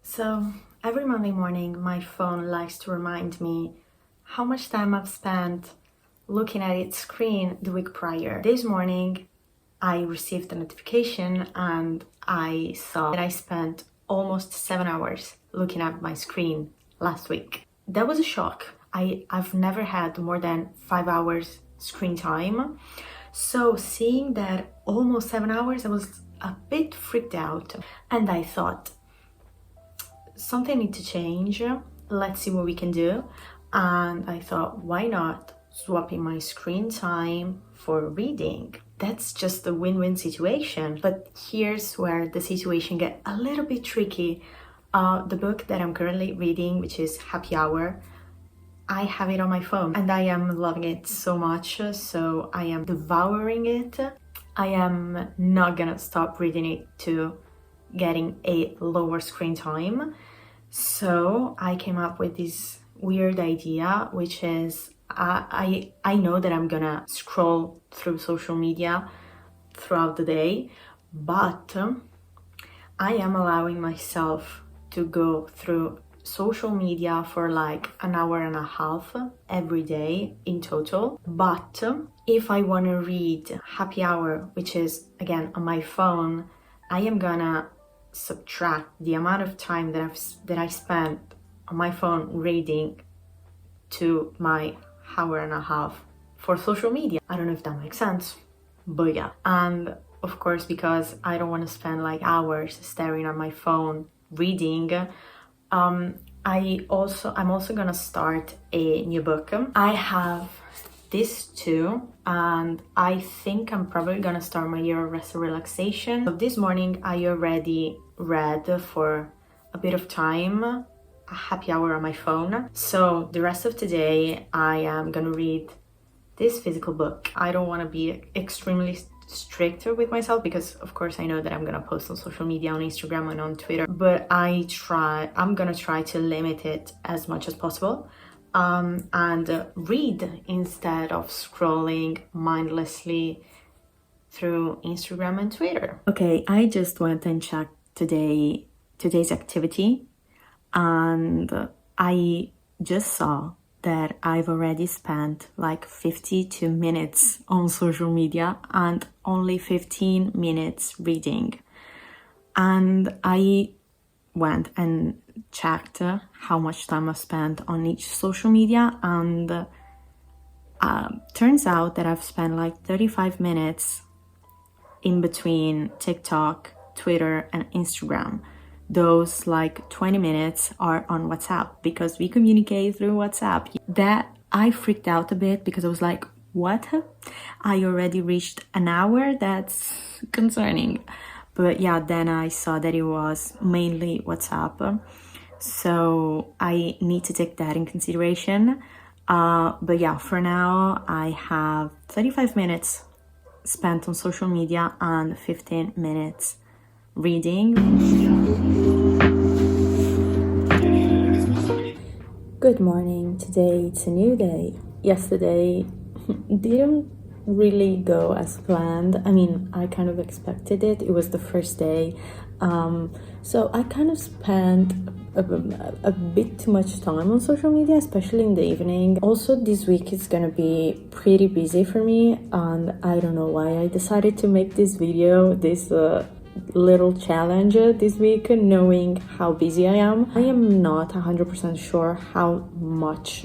So every Monday morning, my phone likes to remind me how much time I've spent looking at its screen the week prior. This morning, I received a notification and I saw that I spent almost 7 hours looking at my screen last week. That was a shock. I've never had more than 5 hours screen time. So seeing that almost 7 hours, I was a bit freaked out and I thought, something need to change. Let's see what we can do. And I thought, why not swapping my screen time for reading? That's just a win-win situation. But here's where the situation get a little bit tricky. The book that I'm currently reading, which is Happy Hour, I have it on my phone and I am loving it so much. So I am devouring it. I am not gonna stop reading it to getting a lower screen time. So I came up with this weird idea, which is I know that I'm gonna scroll through social media throughout the day, but I am allowing myself to go through social media for like an hour and a half every day in total. But if I want to read Happy Hour, which is again on my phone, I am gonna subtract the amount of time that I spent on my phone reading to my hour and a half for social media. I don't know if that makes sense, but yeah. And of course, because I don't want to spend like hours staring at my phone reading, I'm also gonna start a new book. I have these two, and I think I'm probably gonna start my year of rest and relaxation. So this morning I already read for a bit of time a Happy Hour on my phone. So the rest of today I am gonna read this physical book. I don't want to be extremely stricter with myself because of course I know that I'm gonna post on social media, on Instagram and on Twitter, but I'm gonna try to limit it as much as possible. And read instead of scrolling mindlessly through Instagram and Twitter. Okay, I just went and checked today's activity, and I just saw that I've already spent like 52 minutes on social media and only 15 minutes reading. And I went and checked how much time I spent on each social media, and turns out that I've spent like 35 minutes in between TikTok, Twitter, and Instagram. Those like 20 minutes are on WhatsApp because we communicate through WhatsApp. That I freaked out a bit because I was like, what? I already reached an hour? That's concerning. But yeah, then I saw that it was mainly WhatsApp. So I need to take that in consideration. But yeah, for now, I have 35 minutes spent on social media and 15 minutes reading. Good morning. Today it's a new day. Yesterday didn't really go as planned. I mean, I kind of expected it. It was the first day. So I kind of spent a bit too much time on social media, especially in the evening. Also, this week is gonna be pretty busy for me, and I don't know why I decided to make this video, this little challenge this week, knowing how busy I am. I am not 100% sure how much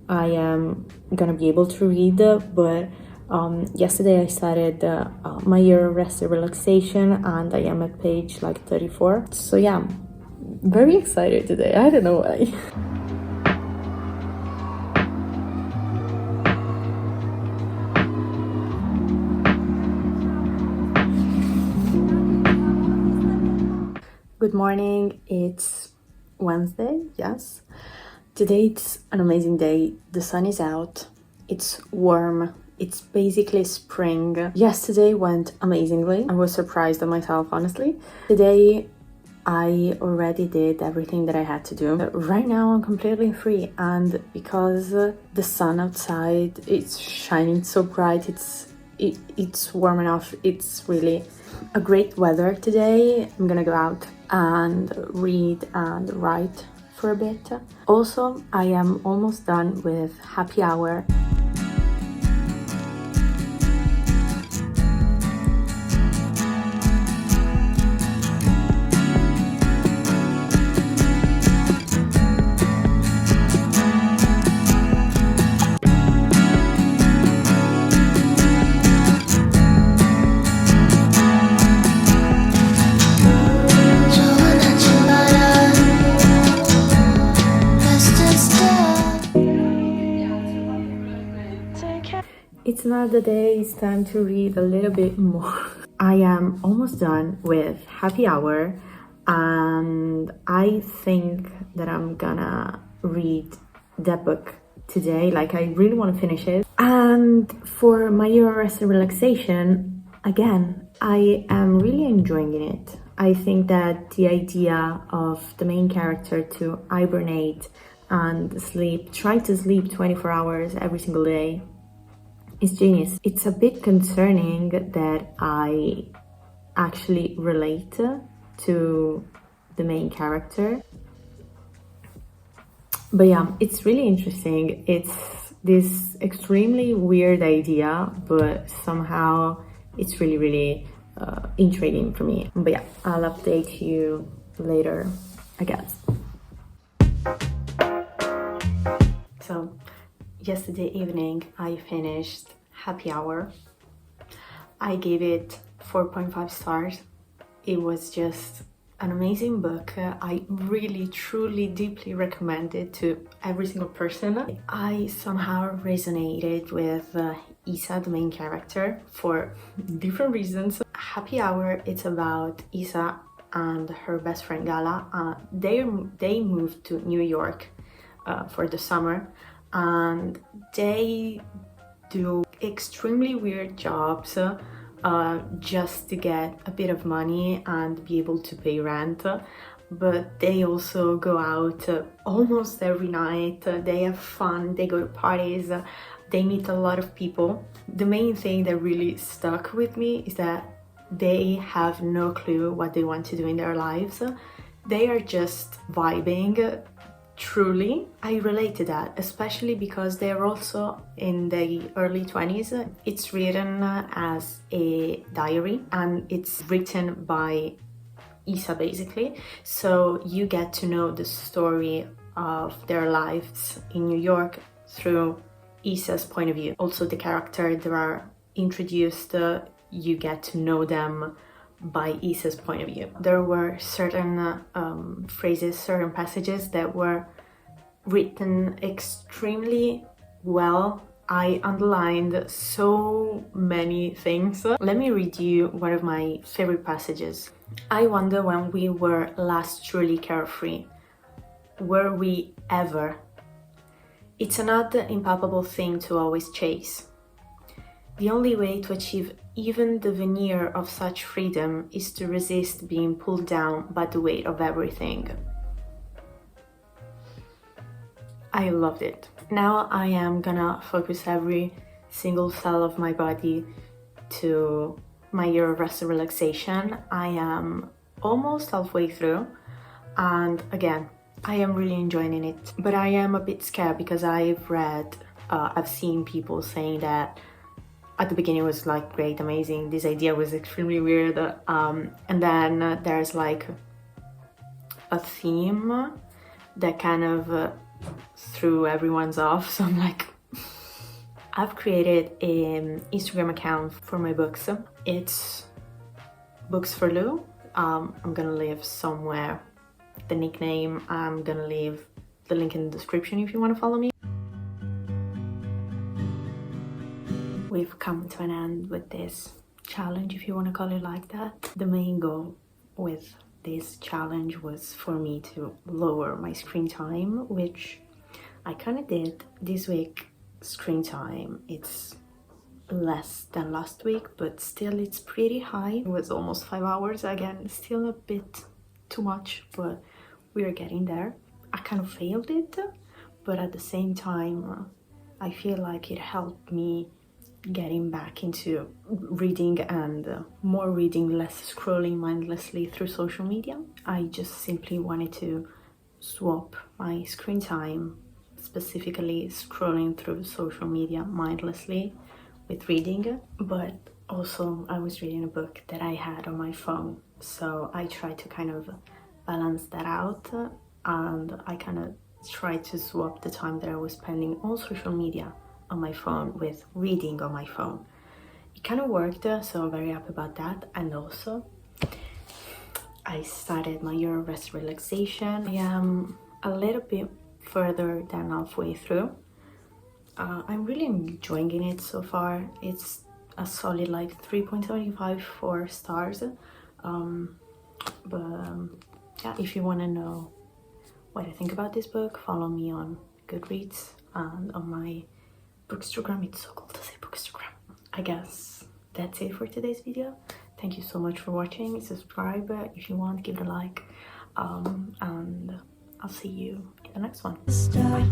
I am gonna be able to read, but yesterday I started my year of rest and relaxation, and I am at page like 34. So yeah, I'm very excited today. I don't know why. Good morning. It's Wednesday, yes. Today it's an amazing day. The sun is out. It's warm. It's basically spring. Yesterday went amazingly. I was surprised at myself, honestly. Today I already did everything that I had to do. Right now I'm completely free, and because the sun outside it's shining so bright, it's warm enough. It's really a great weather today. I'm gonna go out and read and write for a bit. Also, I am almost done with happy hour. It's another day, it's time to read a little bit more. I am almost done with happy hour and I think that I'm gonna read that book today. Like, I really want to finish it. And for my year of rest and relaxation, again, I am really enjoying it. I think that the idea of the main character to hibernate and try to sleep 24 hours every single day, it's genius. It's a bit concerning that I actually relate to the main character. But yeah, it's really interesting. It's this extremely weird idea, but somehow it's really, really intriguing for me. But yeah, I'll update you later, I guess. So, yesterday evening I finished Happy Hour. I gave it 4.5 stars. It was just an amazing book. I really, truly, deeply recommend it to every single person. I somehow resonated with Isa, the main character, for different reasons. Happy Hour, it's about Isa and her best friend Gala. They moved to New York for the summer, and they do extremely weird jobs just to get a bit of money and be able to pay rent. But they also go out almost every night. They have fun, they go to parties, they meet a lot of people. The main thing that really stuck with me is that they have no clue what they want to do in their lives. They are just vibing. Truly, I relate to that, especially because they're also in the early 20s. It's written as a diary and it's written by Isa, basically. So you get to know the story of their lives in New York through Isa's point of view. Also, the characters that are introduced, you get to know them by Isa's point of view. There were certain phrases, certain passages that were written extremely well. I underlined so many things. Let me read you one of my favorite passages. I wonder when we were last truly carefree. Were we ever? It's an odd, impalpable thing to always chase. The only way to achieve even the veneer of such freedom is to resist being pulled down by the weight of everything. I loved it. Now I am gonna focus every single cell of my body to my year of rest and relaxation. I am almost halfway through, and again, I am really enjoying it. But I am a bit scared because I've seen people saying that at the beginning it was like great, amazing, this idea was extremely weird, and then there's like a theme that kind of threw everyone's off. So I'm like, I've created an Instagram account for my books. It's Books for Lou. I'm gonna leave somewhere the nickname. I'm gonna leave the link in the description if you want to follow me. We've come to an end with this challenge, if you want to call it like that. The main goal with this challenge was for me to lower my screen time, which I kind of did. This week screen time, it's less than last week, but still it's pretty high. It was almost 5 hours. Again, still a bit too much, but we're getting there. I kind of failed it, but at the same time I feel like it helped me getting back into reading and more reading, less scrolling mindlessly through social media. I just simply wanted to swap my screen time, specifically scrolling through social media mindlessly, with reading. But also I was reading a book that I had on my phone, so I tried to kind of balance that out, and I kind of tried to swap the time that I was spending on social media on my phone with reading on my phone. It kind of worked, so I'm very happy about that. And also I started my year of rest relaxation. I am a little bit further than halfway through. I'm really enjoying it so far. It's a solid like 3.75 4 stars. Yeah, if you want to know what I think about this book, follow me on Goodreads and on my Bookstagram. It's so cool to say Bookstagram. I guess that's it for today's video. Thank you so much for watching. Subscribe if you want, give it a like, and I'll see you in the next one. Bye.